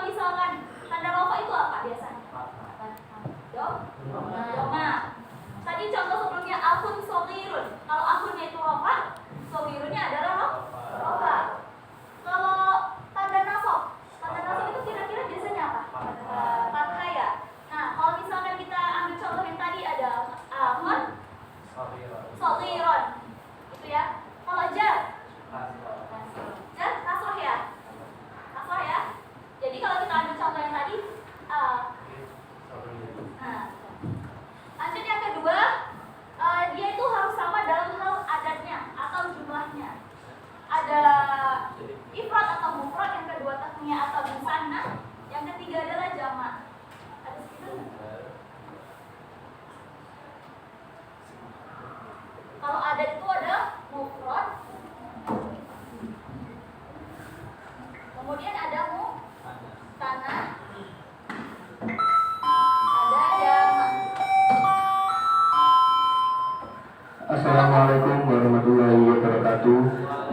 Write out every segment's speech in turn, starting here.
misalkan tanda rofa itu apa biasanya? Doma. Tadi contoh sebelumnya akun sogirun. Kalau akunnya itu rofa, sogirunnya adalah rofa. Kalau tanda nasab itu kira-kira biasanya apa? Fathah ya. Nah, kalau misalkan kita ambil contoh yang tadi ada akun sogirun, gitu ya. Kalau jar nasrah ya. Jadi kalau kita ambil contoh yang tadi, lanjut yang kedua, dia itu harus sama dalam hal adatnya atau jumlahnya. Ada ifrad atau mufrad, yang kedua tasniyah atau musanna, yang ketiga adalah jamak. Ada segitu? Kalau adat itu ada mufrad, kemudian ada musanna, ada jamak. Assalamualaikum warahmatullahi wabarakatuh.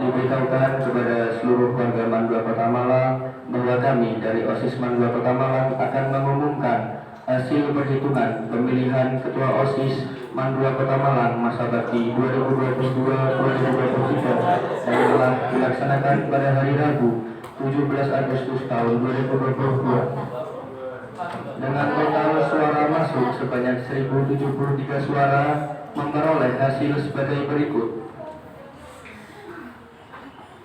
Diberitahukan kepada seluruh warga Mandua Kota Malang bahwa kami dari OSIS Mandua Kota Malang akan mengumumkan hasil perhitungan pemilihan Ketua OSIS Mandua Kota Malang masa bakti 2022-2023 yang telah dilaksanakan pada hari Rabu 17 Agustus tahun 2022. Dengan total suara masuk sebanyak 1073 suara, memperoleh hasil sebagai berikut.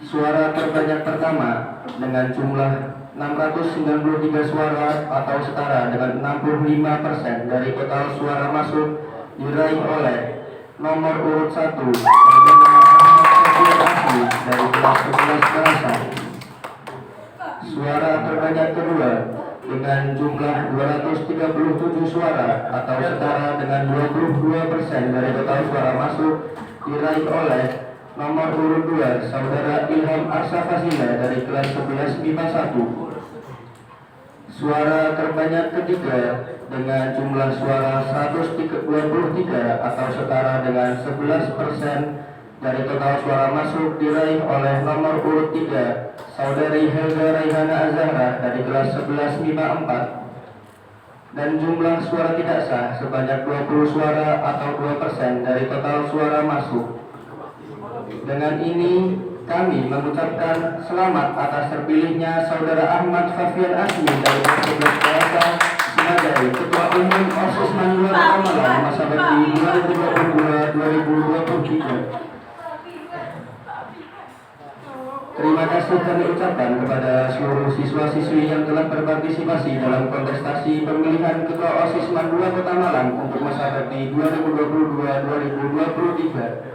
Suara terbanyak pertama dengan jumlah 693 suara atau setara dengan 65% dari total suara masuk diraih oleh nomor urut 1 dari kelas 11 Kerasan. Suara terbanyak kedua dengan jumlah 237 suara atau setara dengan 22% dari total suara masuk diraih oleh nomor urut 2 Saudara Ilham Arsafasila dari kelas 11 MIPA 1. Suara terbanyak ketiga dengan jumlah suara 123 atau setara dengan 11% dari total suara masuk diraih oleh nomor urut 3 Saudari Helga Raihana Azahra dari kelas 11 MIPA 4. Dan jumlah suara tidak sah sebanyak 20 suara atau 2% dari total suara masuk. Dengan ini kami mengucapkan selamat atas terpilihnya Saudara Ahmad Fafian Asmi dari kelas 11 Kerasan sebagai Ketua Umum OSIS Mandua Kota Malang masa bakti 2022-2023. Terima kasih kami ucapkan kepada seluruh siswa-siswi yang telah berpartisipasi dalam kontestasi pemilihan Ketua OSIS Mandua Kota Malang untuk masa bakti 2022-2023.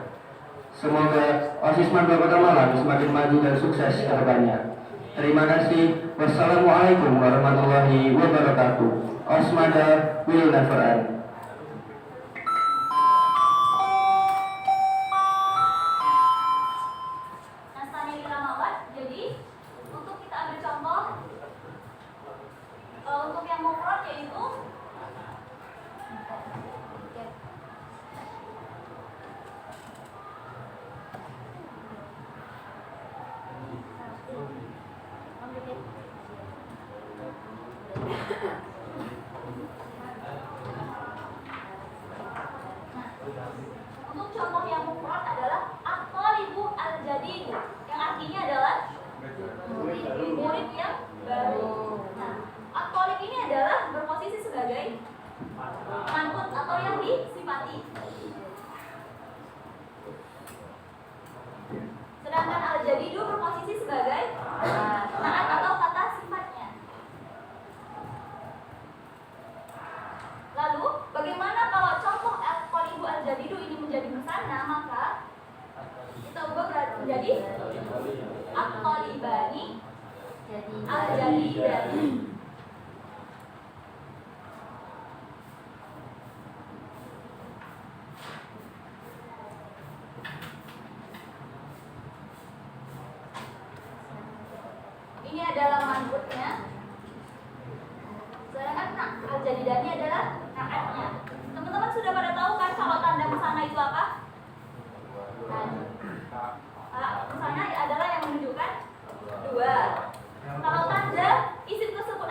Semoga OSIS Mandua Kota Malang semakin maju dan sukses ke depannya. Terima kasih. Wassalamualaikum warahmatullahi wabarakatuh. Osmada will never end. Jadi untuk kita ambil contoh, untuk yang mufrad yaitu untuk contoh yang mufrad adalah at-thalibu al-jadidu, yang artinya adalah murid yang baru. Nah, at-thalib ini adalah berposisi sebagai manqut atau yang disifati. Sedangkan al-jadidu berposisi sebagai naat atau kata sifatnya. Lalu, bagaimana kalau contoh at-thalibu al-jadidu ini menjadi musanna, maka kita ubah menjadi at-thalibani al-jadidani. Ini adalah manqutnya. Sedangkan al-jadidani adalah naatnya. Teman-teman sudah pada tahu kan kalau tanda musanna itu apa? Musanna adalah yang menunjukkan dua. Kalau tanda isim tersebut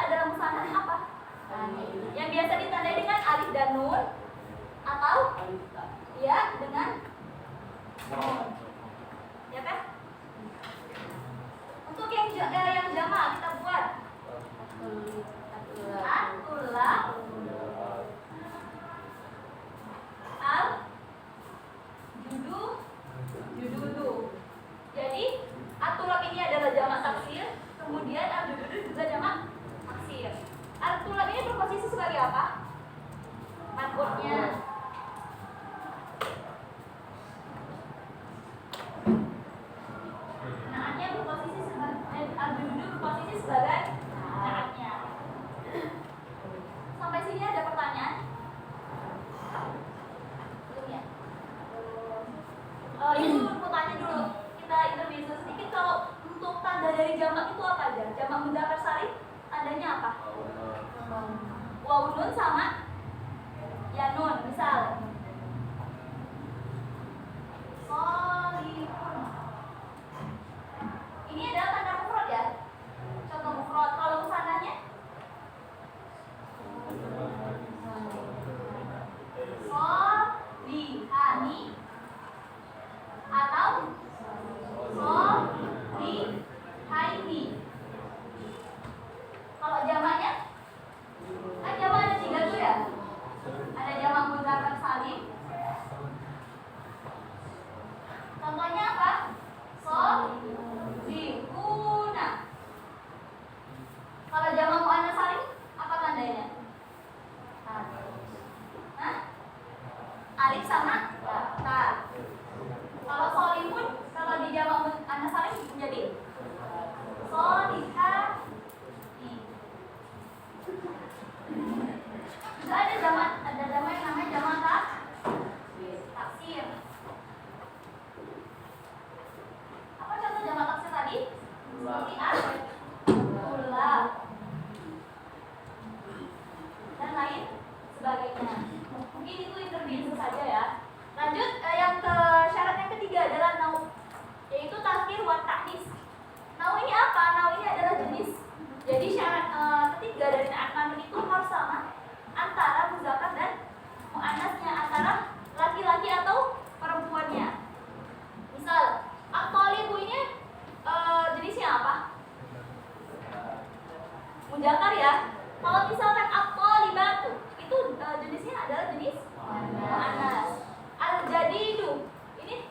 muzakkar ya. Kalau misalkan at-thalibatu itu jenisnya adalah jenis muannas. Al-jadidu ini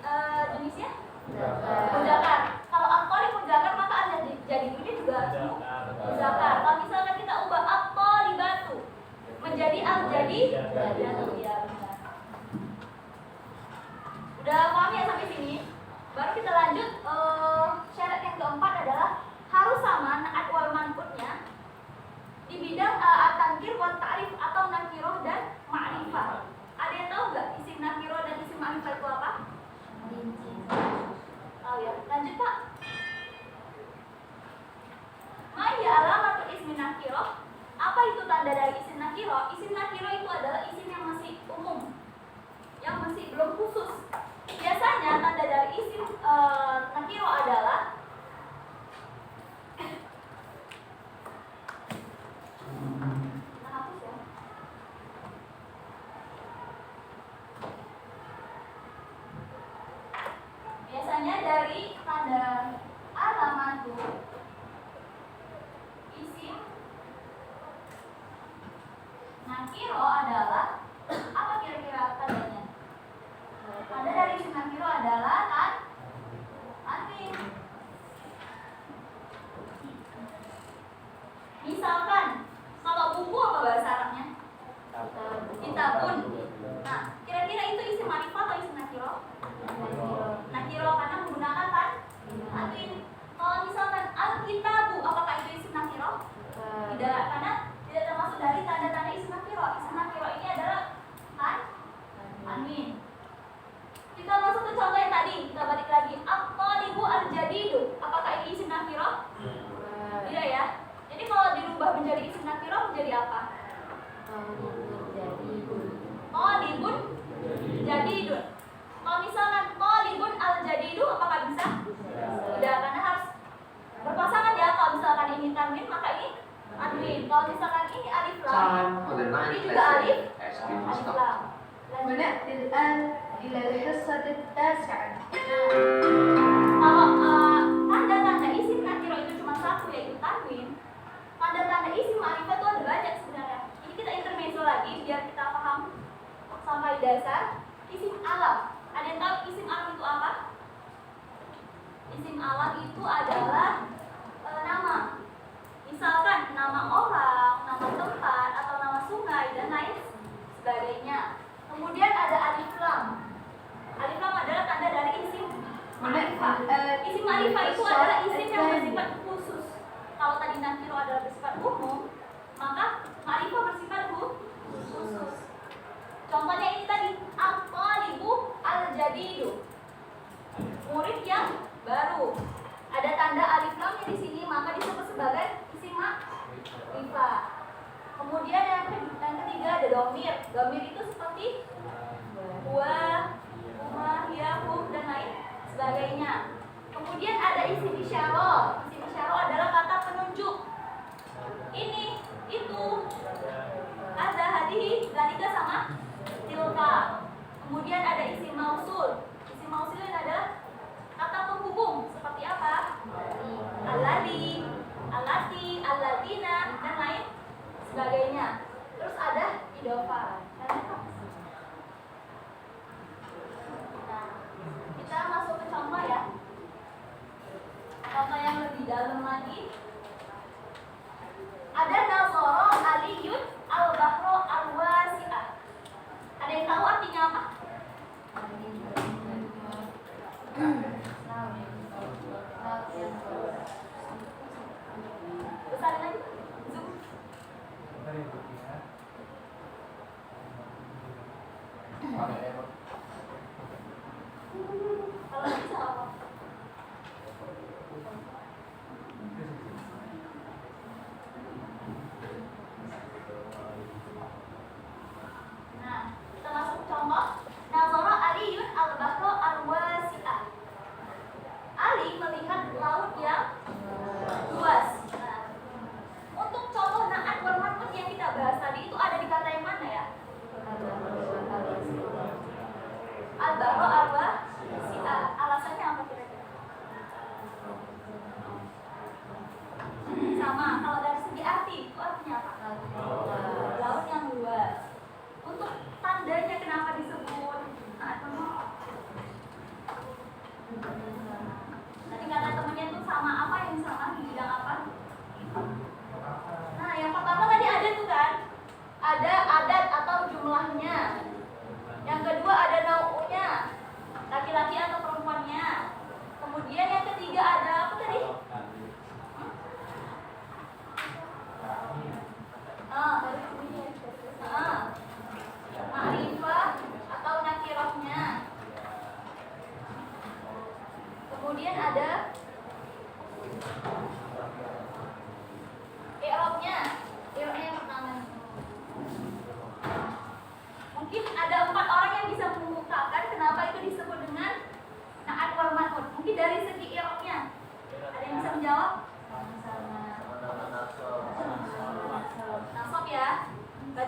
jenisnya muzakkar. Kalau at-thalib muzakkar maka al-jadidu ini juga muzakkar. Kalau misalkan kita ubah at-thalibatu menjadi al-jadidatu ya benar. Udah paham ya sampai sini? Baru kita lanjut syarat yang keempat adalah harus sama naat wal manqutnya di bidang at-tankir wa ta'rif atau nakiroh dan ma'rifah. Ada yang tahu nggak isim nakiroh dan isim ma'rifah itu apa? Tahu ya. Lanjut Pak. Ma hiya alamatul ismi nakiroh? Apa itu tanda dari isim nakiroh? Isim nakiroh itu adalah isim yang masih umum, yang masih belum khusus. Biasanya tanda dari isim nakiroh adalah biasanya dari tanda alamatu isim nakiro adalah apa kira-kira tandanya? Tanda dari isim nakiro adalah tanwin. Misalkan kalau buku apa bahasa Arabnya? Kitabun. Nah, kira-kira itu isim ma'rifah atau isim nakiro? Nakiro karena menggunakan tanwin. Kalau misalkan al-kitabu, apakah itu isim nakiro? Tidak, karena tidak termasuk dari tanda-tanda isim nakiro. Isim nakiro ini adalah tanwin. Kita masuk ke contoh yang tadi, kita balik lagi. At-thalibu al-jadidu, apakah ini isim nakiro? Tidak ya. Jadi kalau dirubah menjadi isim nakiro menjadi apa? Thalibun jadidun. Kalau misalkan thalibun al-jadidu apakah bisa? Tidak, karena harus berpasangan ya. Kalau misalkan ini tanwin maka ini tanwin. Kalau misalkan ini alif lam, ini juga alif lam. ونأتي الآن إلى الحصة التاسعة. Kalau tanda-tanda isim nakiro itu cuma satu yaitu tanwin, tanda-tanda isim ma'rifah itu ada banyak sebenarnya. Ini kita intermezzo lagi biar kita paham sampai dasar. Isim alam. Ada yang tahu isim alam itu apa? Isim alam itu adalah nama. Misalkan nama orang, nama tempat, atau nama sungai dan lain sebagainya. Kemudian ada alif lam. Alif lam adalah tanda dari isim ma'rifah. Isim ma'rifah itu adalah isim yang bersifat khusus. Kalau tadi nakiro adalah bersifat umum, maka ma'rifah bersifat khusus. Contohnya ini tadi at-thalibu al-jadidu. Murid yang baru. Ada tanda alif lamnya di sini, maka disebut sebagai isim ma'rifah. Kemudian yang ketiga ada domir. Domir itu seperti huwa, huma, hiya, hum dan lain sebagainya. Kemudian ada isim isyarah. Isim isyarah adalah kata penunjuk. Ini, itu, ada, hadihi, dalika sama tilka. Kemudian ada isim mausul. Isim mausul ini adalah kata penghubung seperti apa? Alladhi, allati, alladina dan lain sebagainya. Terus ada idhofah. Nah, kita masuk ke contoh ya. Contoh yang lebih dalam lagi. Ada nazara aliyun al-bahro al-wasi'ah. Ada yang tahu artinya apa? Besarin lagi. Zoom.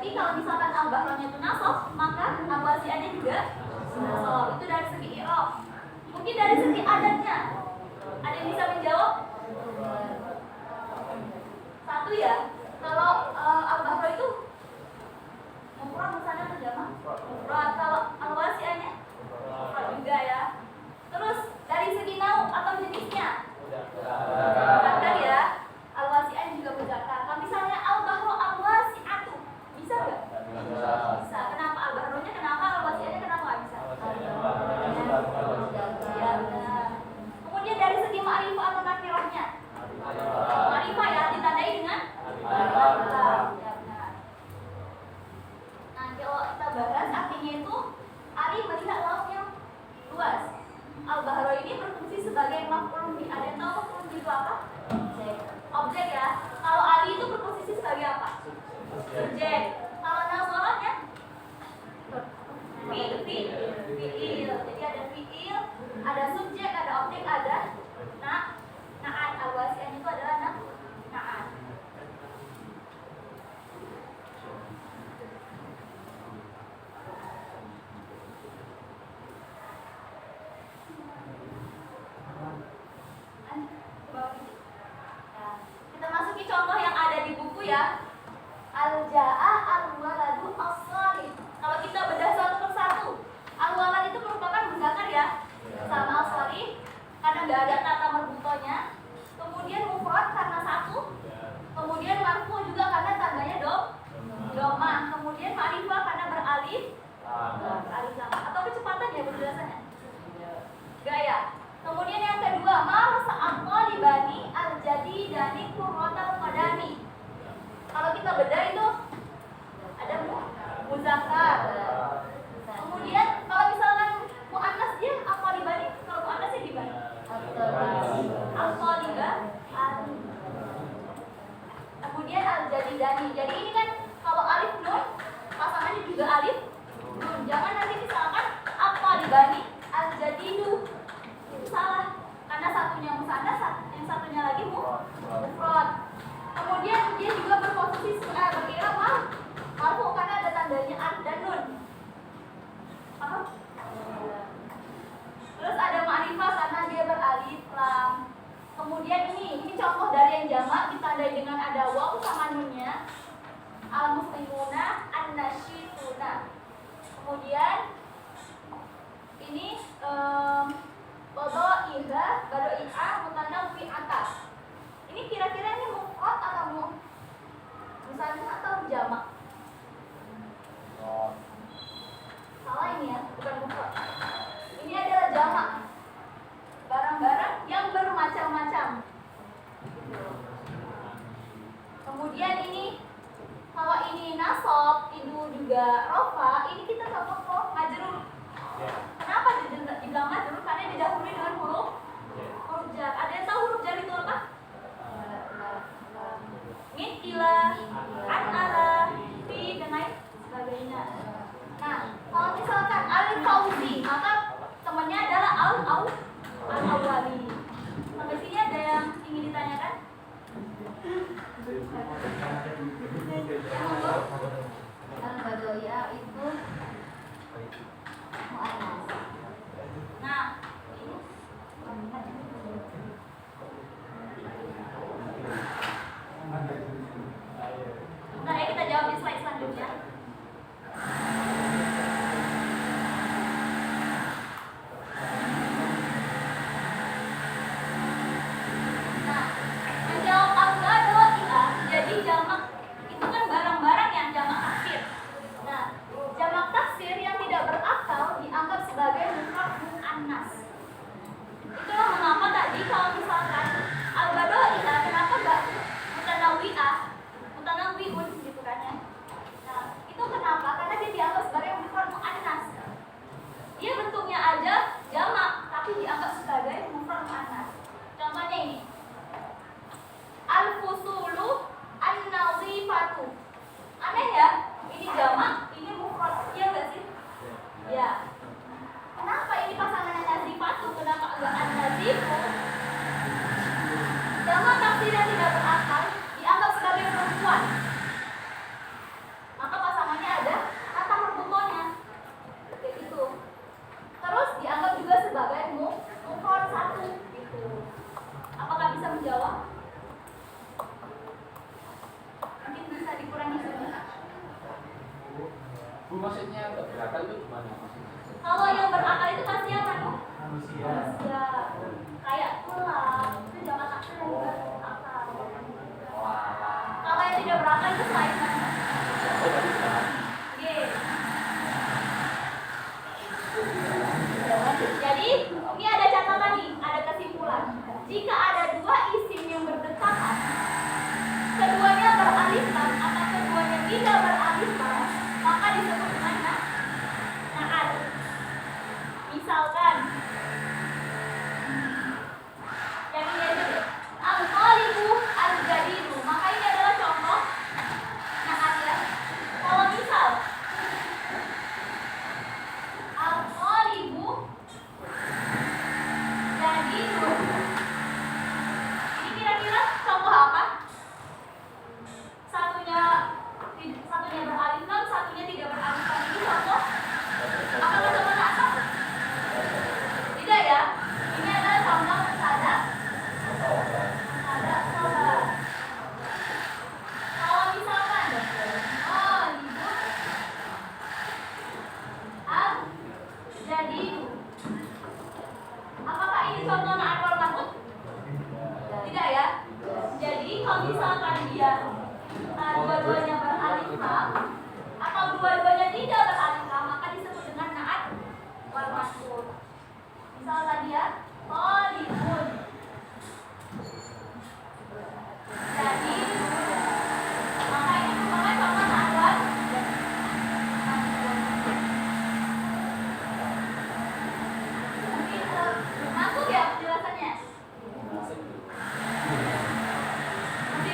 Berarti kalau misalkan al-bahronya itu nasab, maka al-wasi'annya juga nasab. Itu dari segi i'rab. Mungkin dari segi adatnya. Ada yang bisa menjawab? Satu ya. Kalau al-bahro itu mufrad misalnya atau jamak? Mufrad. Kalau al-wasi'annya mufrad juga ya. Terus dari segi nau atau jenisnya? Muzakkar ya. Al-wasi'an juga muzakkar. Kalau misalnya al-bahro al-wasi'atu, bisa enggak? Bisa. Kenapa al-bahronya? Kenapa al-wasi'annya? Kenapa enggak bisa? Ya, benar. Kemudian dari segi ma'rifah atau nakirahnya? Ma'rifah ya, ditandai dengan ma'rifah. Ya, benar. Nah, kalau kita bahas artinya itu Ali melihat laut yang luas. Al-bahro ini berfungsi sebagai maf'ul bih. Ada yang tahu maf'ul bih itu apa? Objek ya. Kalau Ali itu berposisi sebagai apa? Subjek. Kalau nazarahnya fi'il. Jadi ada fi'il, ada subjek, ada objek, ada na'at. Al-wasi'an itu adalah na'at. Kita masuki contoh yang ada di buku ya. Al-ja'a al-waladu as-salih. Kalau kita bedah satu persatu, al-walad itu merupakan muzakkar ya, sama as-salih karena nggak ada kata merbutonya. Kemudian mufrad karena satu. Kemudian marfu juga karena tandanya domah. Kemudian ma'rifah karena beralif lam. Atau kecepatan ya penjelasannya? Gaya. Kemudian yang kedua, marasa al-talibani al-jadidani qurratal qadami. Kalau kita bedah itu ada muzakkar. Kemudian kalau misalkan muannas dia al-talibani, kalau muannasnya gimana? Al-talibah. Kemudian al-jadidani. Jadi ini kan kalau alif nun pasangannya juga alif nun. Jangan nanti misalkan al-talibani al-jadidu. Salah, karena satunya musannas, yang satunya lagi mufrad. Kemudian dia juga berposisi berkira marfu karena ada tandanya alif dan nun. Paham? Terus ada ma'rifah karena dia beralif lam. Kemudian ini contoh dari yang jamak ditandai dengan ada waw sama nunnya. Al-muslimuna an-nasyituna. Kemudian ini bado'i'a mutanawwi'ata. Ini kira-kira ini mufrad atau musannas atau jamak? Salah ini ya, bukan mufrad. Ini adalah jamak. Barang-barang yang bermacam-macam. Kemudian ini kalau ini nasab, itu juga rofa, ini kita contoh majrur. Kenapa dibilang majrur? Karena didahului dengan huruf jar. Ada yang tahu huruf jar itu apa? Min, ila, an, ala, fi, dan lain sebagainya. Nah, kalau misalkan al-fauzi, maka temannya adalah al-awwali. Sampai sini ada yang ingin ditanyakan? Al-badoya itu muannas. Nah, bentar ya, kita jawab di slide selanjutnya. Nah, menjawab al-badoi'ah jadi jamak itu Bu, maksudnya berakal itu gimana maksudnya? Kalau yang berakal itu pasti apa tuh? Manusia. Manusia. Kayak tulang, itu jangan taksir yang berakal. Kalau yang tidak berakal itu selain mana? Oh, berarti benar. Oke. Jadi ini ada catatan nih, ada kesimpulan. Jika ada dua isim yang berdekatan, keduanya beralif lam atau keduanya tidak beralif lam, maka disebut dengan na'at. Misalkan yang ini aja deh. Al-qalibu al-jadidu, maka ini adalah contoh na'at ya. Kalau misal al-qalibu jadidu, ini kira-kira contoh apa? Satunya beralif lam, satunya tidak beralif lam. Ini contoh apakah contoh na'at? Tidak ya. Ini adalah contoh ada khobar. Kalau misalkan oh ibu al jadidu, apakah ini contoh na'at wal man'ut? Tidak ya. Jadi kalau misalkan dia dua-duanya beralif lam atau dua-duanya tidak beralif lam, maka disebut dengan na'at wal man'ut. Misalkan dia qalibun, jadi maka ini merupakan contoh na'at wal man'ut. Mungkin masuk ya penjelasannya?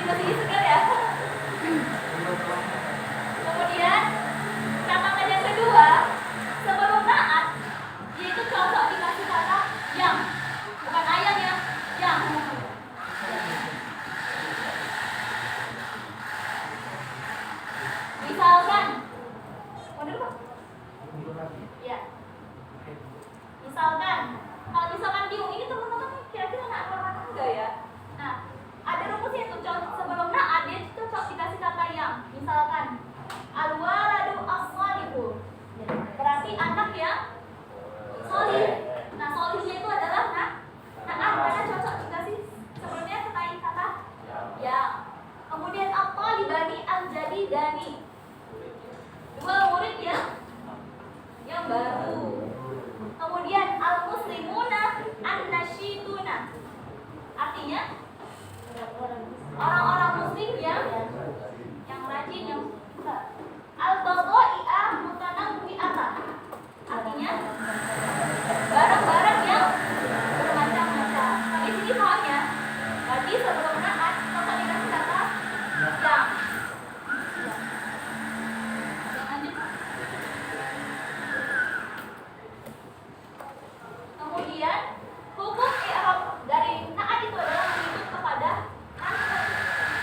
Masih segar ya. Kemudian catatan yang kedua, sebelum na'at dia itu cocok dikasih kata yang, bukan ayam ya, yang. Misalkan, mau dulu Pak? Ya. Misalkan, kalau misalkan bingung ini teman-teman kira-kira na'at apa enggak ya? Nah, ada rumusnya tuh, sebelum na'at dia cocok dikasih kata yang. Misalkan al-waladu as-salihu, berarti anak yang solih. Nah, solihnya itu adalah na'at karena cocok dikasih sebelumnya kata yang. Kemudian at-talibani al-jadidani, dua murid yang baru. Kemudian al-muslimuna an-nasyiduna, artinya orang-orang muslim yang rajin, yang pintar. Al-badha'i'a mutanawwi'ata, artinya barang-barang yang bermacam-macam. Di sini paham ya? Berarti sebelum na'at kita dikasih kata yang. Lanjut. Kemudian hukum i'rab dari na'at itu adalah mengikut kepada nasab.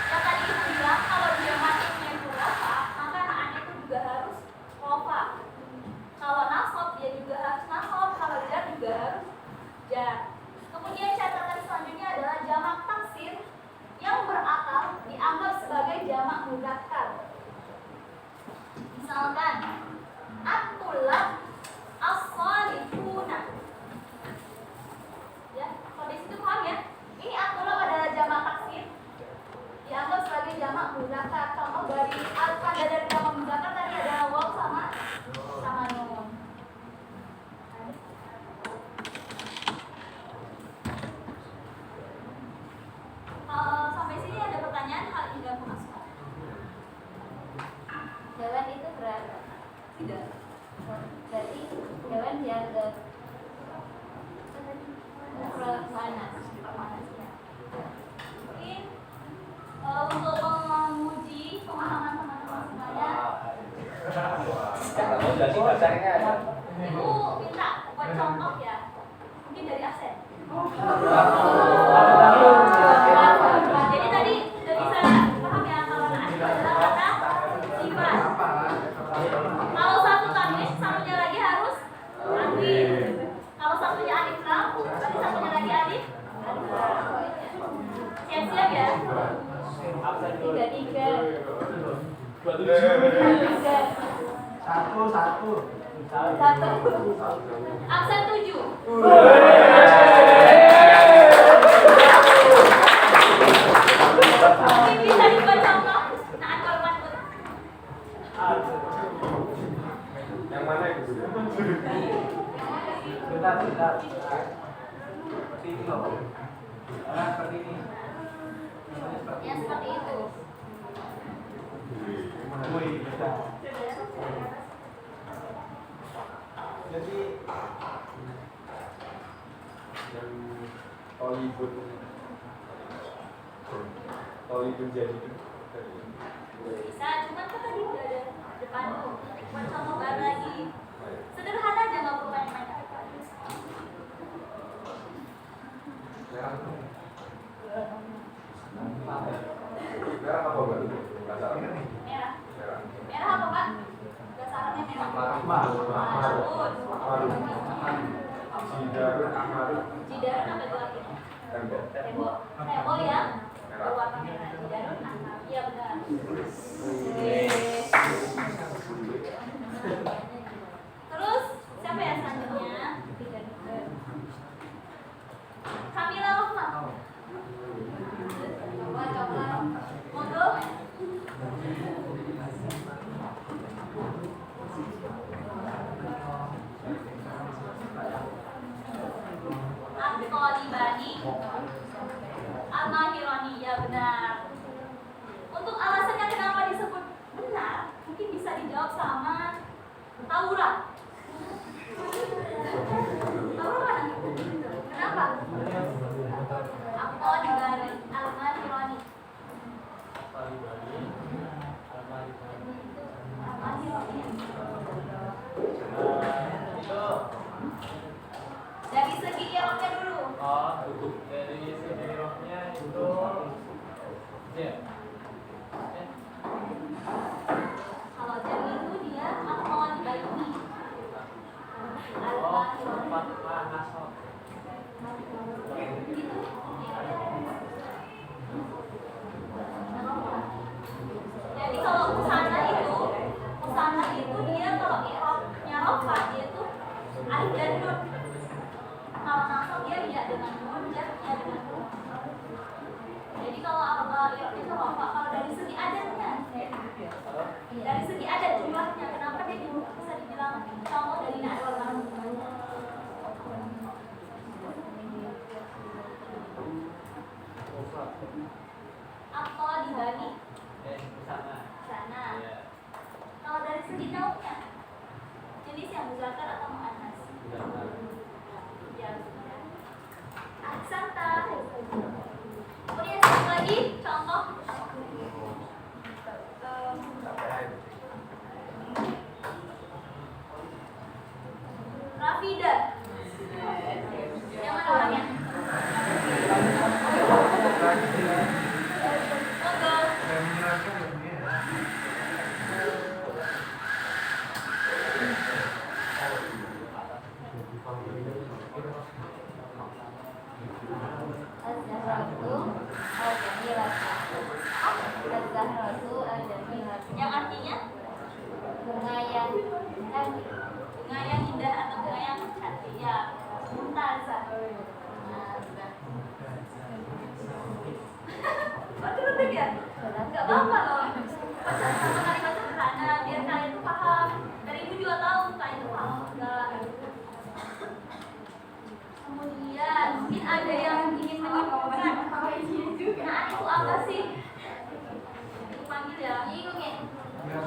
Yang tadi ibu bilang kalau dia masuknya itu rofa, maka na'atnya itu juga harus rofa. Kalau nasab dia juga harus nasab, kalau jar juga harus jar. Kemudian catatan selanjutnya adalah jamak taksir yang berakal dianggap sebagai jamak mudzakkar. Misalkan at-tullab as-salihuna. Ya, kalau di situ paham ya? Ini at-tullab adalah jamak taksir dianggap sebagai jamak mudzakkar. Contoh dari tanda dari jamak mudzakkar tadi adalah waw sama nun. Sampai sini ada pertanyaan hal tidak masuk? Hewan itu berapa? Tidak. Berarti hewan dianggap mufrad muannas. Mungkin untuk menguji pemahaman teman-teman semuanya, Kalau mau jelasin dasarnya ada. ibu minta buat contoh ya, mungkin dari absen. Jadi tadi sudah bisa paham ya kalau na'at itu adalah kata sifat. Kalau satu tanwin, satunya lagi harus tanwin. Kalau satunya alif lam, berarti satunya lagi alif lam. Siap-siap ya. 33. 27. 3. Satu. Absen 7. Mungkin bisa dibaca Allah. Nah, kalau manut. Yang mana itu? Bentar. Seperti ini loh. Seperti ini. Yang seperti itu. Jadi Yang Tolibun jadi itu. Bisa, cuman kan tadi udah ada depan tuh. Buat contoh baru lagi. Sederhana aja, nggak perlu banyak-banyak. Merah apa baru? Dasarnya Merah. merah. Merah apa, Pak? Dasarannya merah. Jidarun Ahmarun. Jidarun apa itu artinya? Tembok. Tembok yang berwarna merah. Jidarun ahmar. Iya benar. Terus siapa yang selanjutnya? Kamila Rohma. Coba. Monggo. Al-Talibani Al-Mahirani, ya benar. Untuk alasannya kenapa disebut benar, mungkin bisa dijawab sama Taura. Taura mana? Kenapa? Al-Talibani Al-Mahirani. Dari segi iroknya dulu. dari segi rohnya itu ya. Kalau dari itu dia Al-Talibani. Jadi kalau usana itu dia kalau iroknya rofa dia itu alif dan nun. Kalau nasab dia ya dengan nun, jarnya dengan nun. Jadi kalau irok itu rofa, kalau dari segi adatnya, dari segi adat jumlahnya, kenapa dia bisa dibilang contoh dari na'wal kamu? Apa dibagi? Sana. Kalau dari segi nauknya, jenis yang muzakkar atau muannas? Ya, benar. Ahsanta. Kemudian satu lagi contoh. Rafida. Yang mana orangnya? Monggo. Yang artinya Bunga yang cantik. bunga yang indah atau bunga yang cantik, ya. Mumtazah. Kok cerutik ya? Enggak apa-apa loh. Baca sama kalimat sederhana biar kalian tuh paham. Dari ibu juga tahu kalian tuh paham enggak. Kemudian mungkin ada yang ingin menyimpulkan. Nah, itu apa sih? Dipanggil ya. Bingung ya? Ya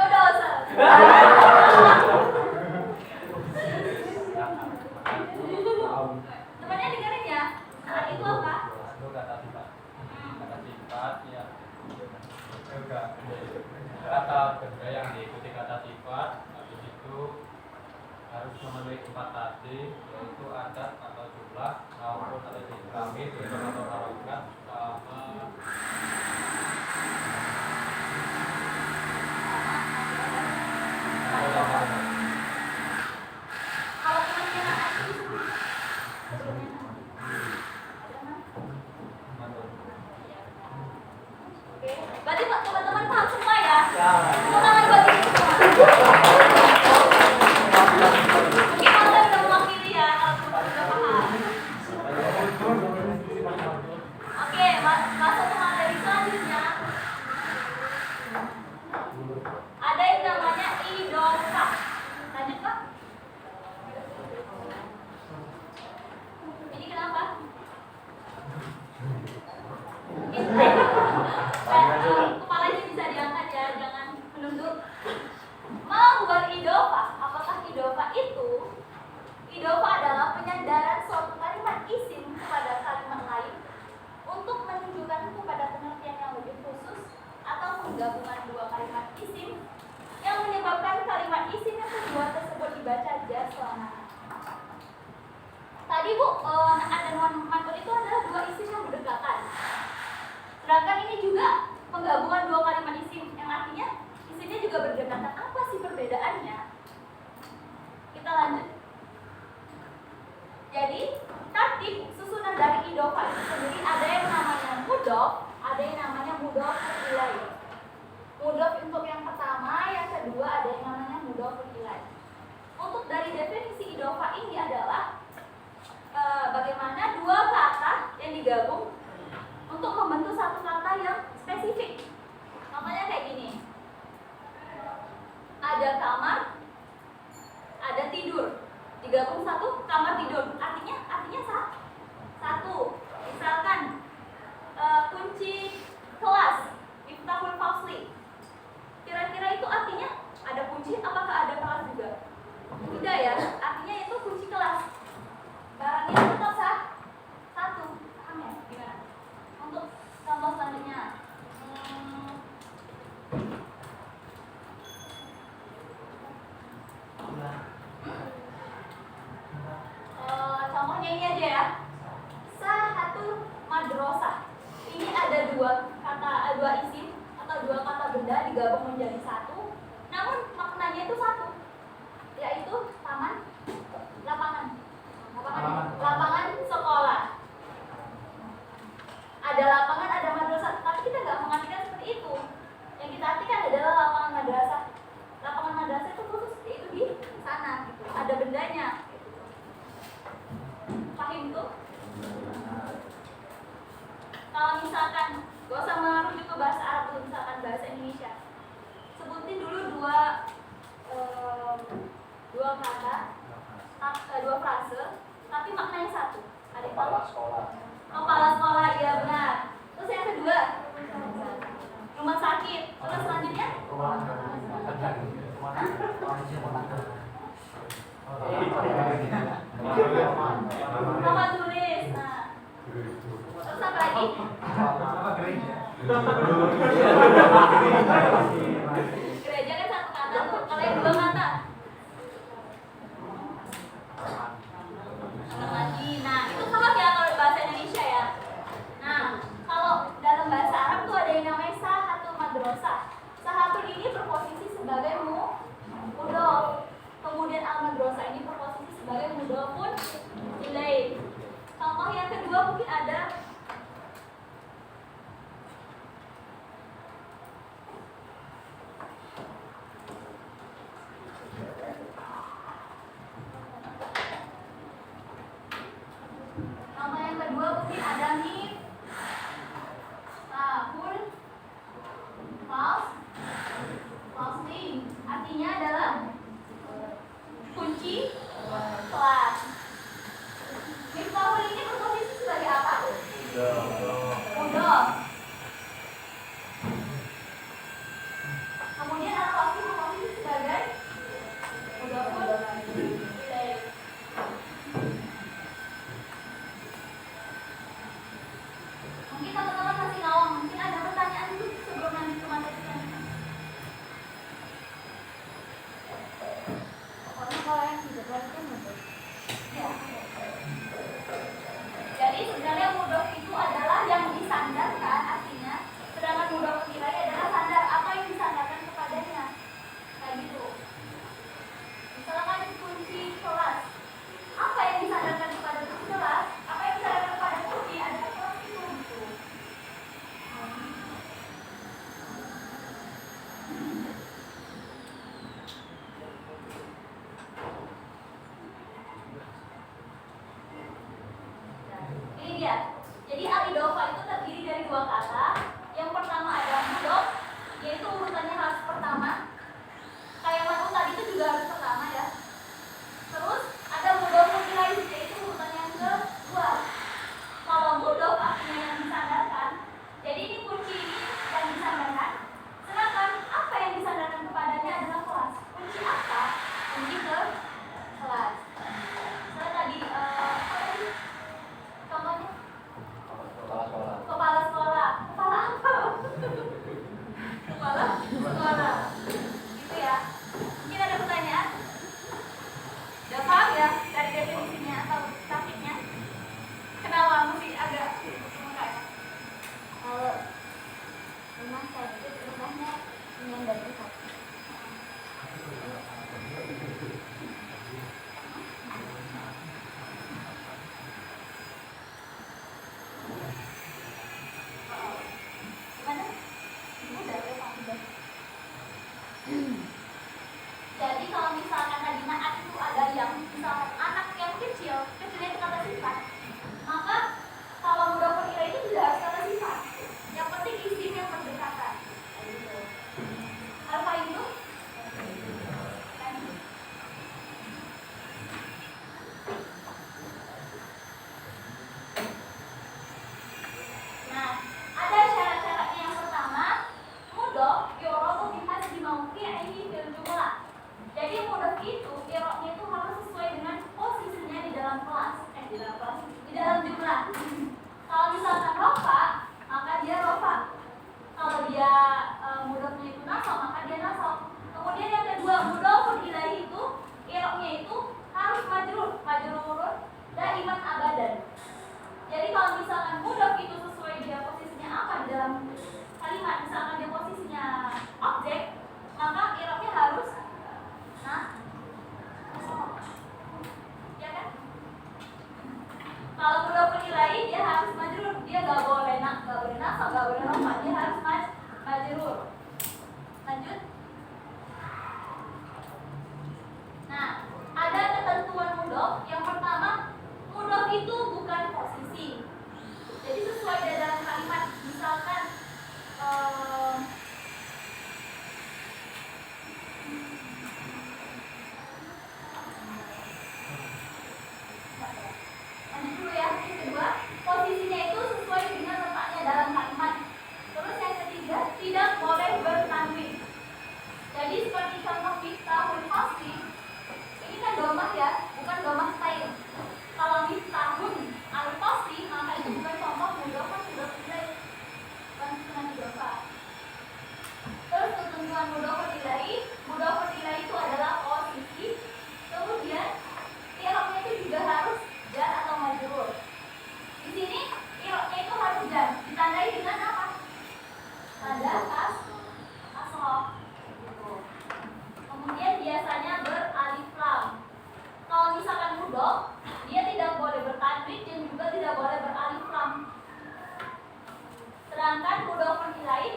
udah Ustaz. Temannya dengerin ya. Saat itu apa? Itu kata sifat. Kata sifat ya. Kata benda yang diikuti kata sifat, habis itu harus memenuhi 4 tadi, yaitu adat atau jumlah maupun atau diklami atau harokat sama wal idofa. Apakah idofa itu? Idofa adalah penyandaran suatu kalimat isim kepada kalimat lain untuk menunjukkan kepada pengertian yang lebih khusus atau penggabungan dua kalimat isim yang menyebabkan kalimat isim yang kedua tersebut dibaca jaslanana. Tadi Bu, ada nuan mantul itu adalah dua isim yang berdekatan. Sedangkan ini juga penggabungan dua kalimat isim yang artinya isimnya juga berdekatan. Apa sih perbedaannya? Kita lanjut. Jadi, tertib susunan dari idofa itu sendiri ada yang namanya mudhof, ada yang namanya mudhof ilaih. Mudhof untuk yang pertama, yang kedua ada yang namanya mudhof ilaih. Untuk dari definisi idofa ini adalah bagaimana dua kata yang digabung untuk membentuk satu kata yang spesifik. Contohnya kayak gini. Ada kamar, ada tidur. Digabung satu kamar tidur. Artinya satu. Misalkan kunci kelas Miftahul Fasli. Kira-kira itu artinya ada kunci, apakah ada kelas juga? Tidak ya. Artinya itu kunci kelas. Barangnya tetap satu. Paham ya? Gimana? Untuk contoh selanjutnya. Contohnya ini aja ya. Sahatul madrasah. Ini ada dua isim atau dua kata benda digabung menjadi satu. Namun maknanya itu satu, yaitu lapangan sekolah. Ada lapangan, ada madrasah, tapi kita nggak mengartikan seperti itu. Yang kita artikan adalah lapangan madrasah. Lapangan madrasah itu khusus yaitu di sana, gitu. Ada bendanya. Paham tuh? Kalau misalkan gak usah merujuk ke bahasa Arab dulu, misalkan bahasa Indonesia, sebutin dulu dua kata, dua frase, tapi maknanya satu. Ada yang tahu? Kepala sekolah, iya benar. Terus yang kedua, rumah sakit. Terus selanjutnya? Tempat tulis. Nah, terus apa lagi? Gereja kan satu kata tuh. Kalau yang dua kata? Lagi. Nah, itu sama ya kalau bahasa Indonesia ya. Nah, kalau dalam bahasa Arab tuh ada yang namanya sahatul madrasah. Sahatul ini berposisi sebagai mudhof. Kemudian al-madrasah ini berposisi sebagai mudhofun ilaih. Contoh yang kedua mungkin ada miftahul fasli. Artinya adalah kunci kelas. Miftahul ini berposisi sebagai apa? Mudhof. Kemudian al-fasli berposisi sebagai mudhofun ilaih. Mungkin teman-teman masih ngawang, mungkin ada pertanyaan dulu sebelum nanti ke materi selanjutnya. Pokoknya kalau yang dijelas itu mudhof. Ya. Jadi sebenarnya mudhof itu adalah yang disandarkan, artinya sedangkan mudhof ilaih adalah sandar apa yang disandarkan kepadanya. Kayak gitu. Misalkan kunci kelas, apa yang disandarkan kepada kunci kelas? Apa yang disandarkan kepada kunci adalah kelas itu. Gitu.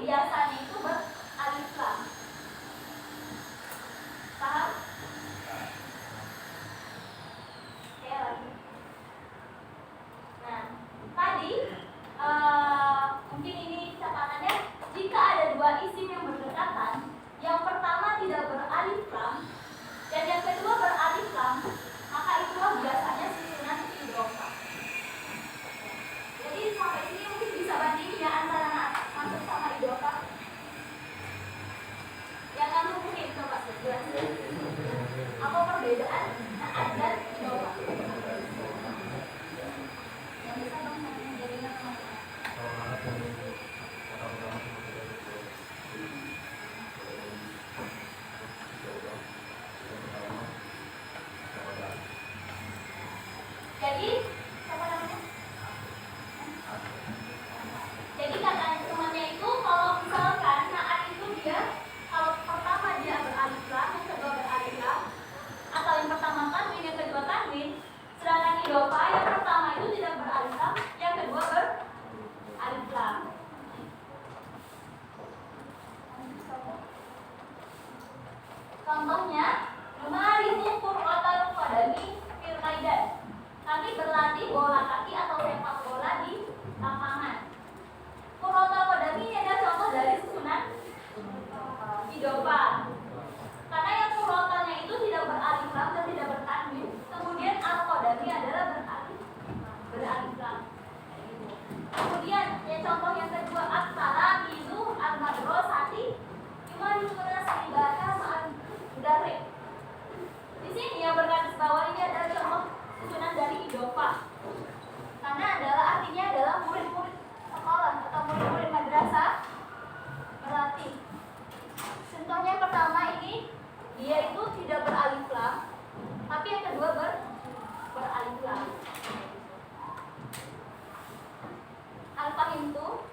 biasanya itu beralif lam. Paham? Oke, lagi. Nah, tadi mungkin ini catatannya, jika ada dua isim yang berdekatan, yang pertama tidak beralif lam dan yang kedua beralif lam, maka itulah biasanya susunan idgham. Jadi sampai sini mungkin bisa bandingin ya antara masuk sama idgham. Yang kamu mungkin coba jelasin apa perbedaan naat dan idgham. Yang bisa bang jadi nama. Jadi, siapa namanya? Jadi kata temannya itu kalau misalkan naat itu dia kalau pertama dia beralif lam, yang kedua beralif lam, atau yang pertama tanwin, yang kedua tanwin. Sedangkan idhofa yang pertama itu tidak beralif lam, yang kedua beralif lam. Contohnya, Numaritu Qur'atal Qadami fil Maidan. Kami berlatih bola kaki atau sepak bola di lapangan. Qur'atal Qadami ini adalah contoh dari susunan idhofa. Karena yang qur'atalnya itu tidak beralif lam dan tidak bertanwin. Kemudian al-qadami adalah beralif lam. Kemudian yang contoh yang kedua at-talamizu al-madrasati yumarrisuna sibaka ma'al mudarris. Di sini yang bergaris bawah ini adalah contoh susunan dari idhofa. Karena artinya adalah murid-murid sekolah atau murid-murid madrasah berlatih. Contohnya yang pertama ini dia itu tidak beralif lam, tapi yang kedua beralif lam. Al-fahim tuh.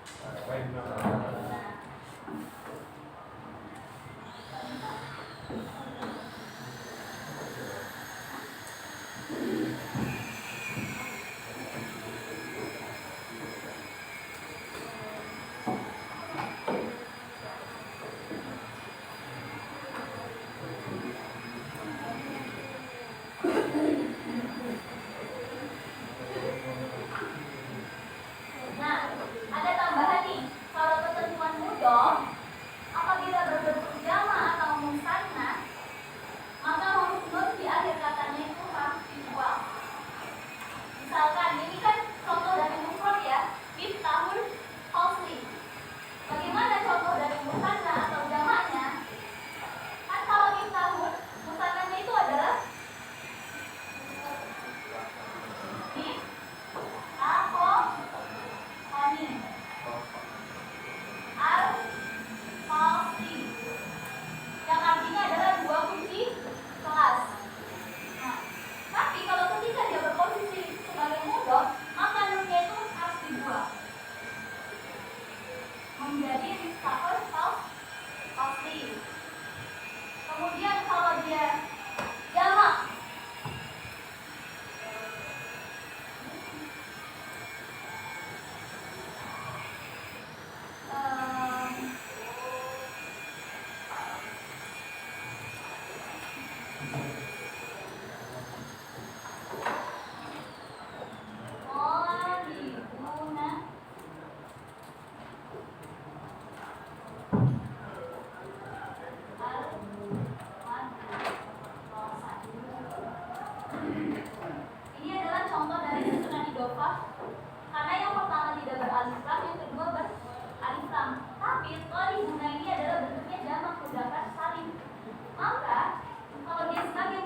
Nah, ada tambahan nih. Kalau ketentuan mudhof apabila berbentuk jama' atau musanna, maka huruf nun di akhir katanya itu harus dibuang. Misalkan ini kan contoh dari mufrad ya, miftahul hosli. Bagaimana contoh dari musanna atau jamaknya? Kan kalau miftahul, musannanya itu adalah al-fasli, yang artinya adalah dua kunci kelas. Nah, tapi kalau ketika dia berposisi sebagai mudhof, maka nunnya itu harus dibuang menjadi miftahul fasli. Kemudian kalau dia jamak, ini adalah contoh dari susunan idhofa. Karena yang pertama tidak beralif lam, yang kedua beralif lam. Tapi thalibuna ini adalah bentuknya jamak mudzakkar salim. Maka kalau dia sebagai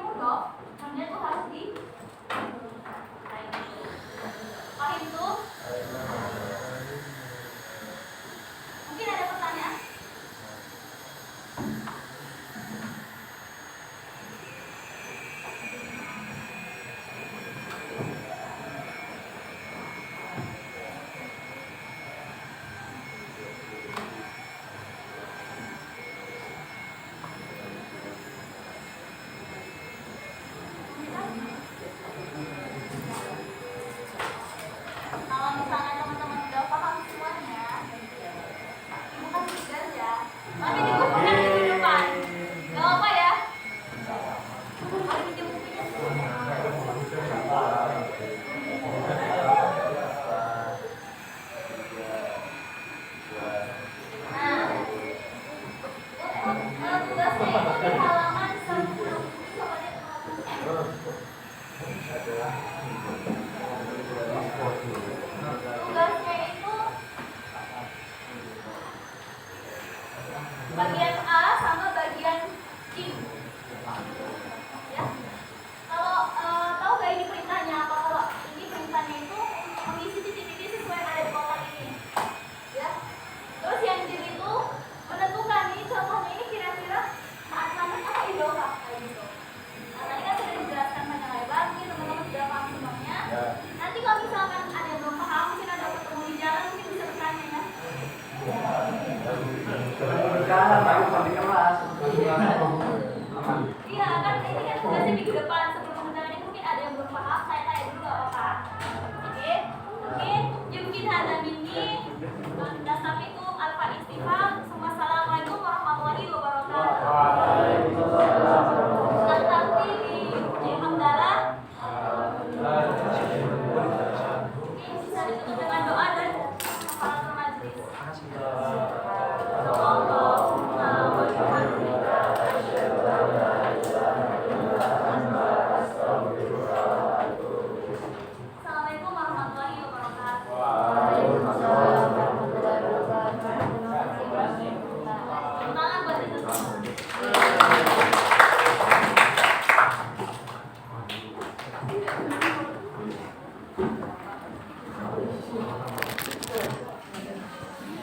Mari pinjam bukunya. Nah, untuk tugasnya itu di halaman 10. Coba lihat halaman. Tugasnya itu bagian A sama bagian C. Ya. Kalau tahu gak ini perintahnya apa? Kalau ini perintahnya itu mengisi titik-titik sesuai yang ada di kotak ini. Ya. Terus yang D itu menentukan ini contohnya ini kira-kira saat mana apa idola kayak gitu. Nah, tadi kan sudah dijelaskan panjang lebar, mungkin teman-teman sudah paham semuanya. Nanti kalau misalkan ada yang belum paham, mungkin ada ketemu di jalan, mungkin bisa bertanya ya. Iya kan ini kan tugasnya minggu depan.